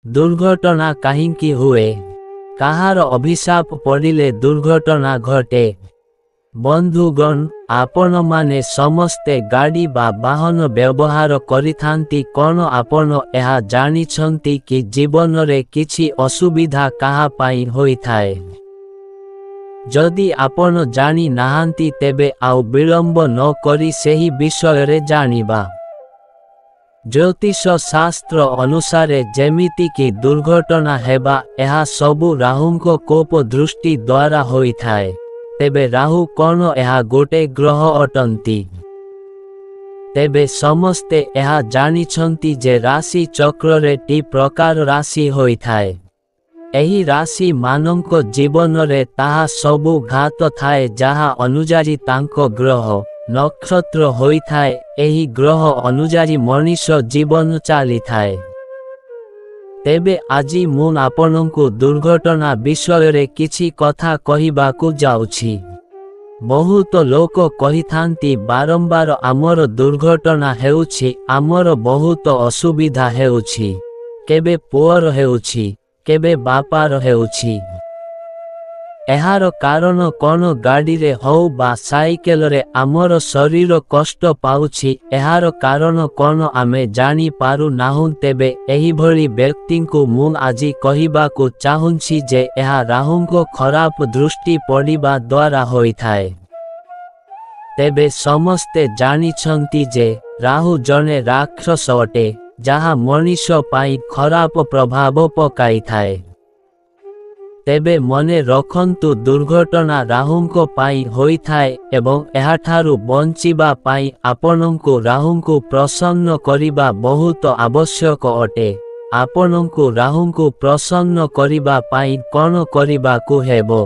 दुर्घटना काहिंकी हुए? काहार अभिशाप पड़िले दुर्घटना घटे? बंधुगण, आपण माने समस्ते गाड़ी बा वाहन व्यवहार करिथांती कोन आपण एहा जानिछंती कि जीवन रे किछि असुविधा काहा पाई होइथाए? जदि आपण जानी नाहांती तेबे आउ विलंब न करी सेही विषय रे जानिबा। ज्योतिष शास्त्र अनुसारे जेमिति कि दुर्घटना हेबा एहा सबु राहुंको कोप दृष्टि द्वारा होइथाए। तेबे राहु कोन एहा गोटे ग्रह अटंती? तेबे समस्ते एहा जानिछंती जे राशि चक्र रे टी प्रकार राशि होइथाए। एही राशि मानंको जीवन रे ताहा सबु घात थाए जहा अनुजारी तांको ग्रह नक्षत्र होइथाए। एही ग्रह अनुजारी मनुष्य जीवन चाली थाए। तेबे आजी मु आपनंकु दुर्घटना विषय रे किछि कथा कहिबाकु जाउछि। बहुत लोक कहिथांती बारंबार आमर दुर्घटना हेउछि, आमर बहुत असुविधा हेउछि, केबे पुअर हेउछि, केबे बापार हेउछि। एहार कारण कोन गाड़ी रे हौ बा साइकेल रे आमर शरीर कष्ट पाउछि, एहार कारण कोन आमे जानी पारु नाहुं। तेबे एही भली व्यक्तिंकु मु आजी कहिबाकु चाहुंछि जे एहा राहुंको खराब दृष्टि पड़िबा द्वारा होइथाए। तेबे समस्ते जानिछंती जे राहु जने राक्षस अटे, जहा मनुष्य पाई खराब प्रभाव पकाइथाए। तेबे मने रखंतु दुर्घटना राहुंको पाई होइथाए एवं एहाठारु बंचिबा पाई आपनंकु राहुंकु प्रसन्न करिबा बहुत आवश्यक अटे। आपनंकु राहुंकु प्रसन्न करिबा पाई कोन करिबाकु हेबो?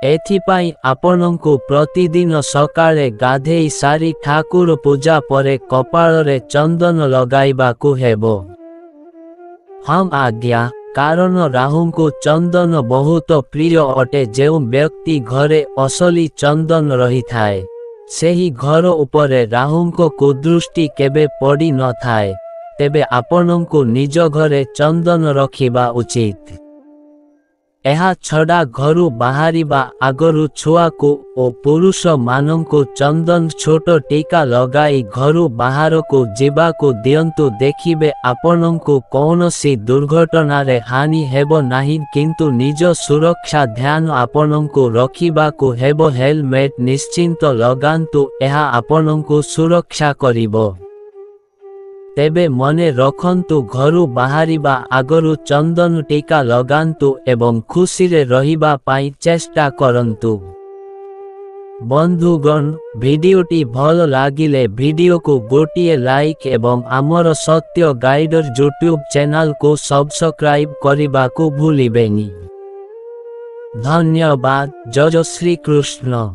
एथिपाई आपनंकु प्रतिदिन सकाळे गाधेई सारी ठाकुर पूजा परे कपाଳରେ चंदन लगाइबाकु हेबो। हम आज्ञा। कारण राहुंकु चंदन बहुत प्रिय अटे। जेउ व्यक्ति घरे असली चंदन रही थाए, सेही घर उपरे राहुंको कुदृष्टि केबे पड़ी न थाए। तेबे आपनंकु निज घरे चंदन रखिबा उचित। एहा छड़ा घरु बाहरिबा आगरु छुआकु ओ पुरुष मानंकु चंदन छोट टीका लगाई घरु बाहरकु जिबाकु दियंतु। देखिबे आपनंकु कौनसी दुर्घटना रे हानि हेबो नाही, किंतु निज सुरक्षा ध्यान आपनंकु रखिबाकु हेबो। हेलमेट निश्चिंत लगांतु, एहा आपनंकु सुरक्षा करिबो। तेबे मने रखंतु घरु बाहरिबा आगरु चंदन टीका लगांतु एवं खुशी रे रहिबा पाई चेष्टा करंतु। बंधुगण, भिडियोटी भल लागिले भिडियो को गोटिए लाइक एवं आमर सत्य गाइडर यूट्यूब चैनल को सब्सक्राइब करिबाकु भूलिबेनी। धन्यवाद। जय श्री कृष्ण।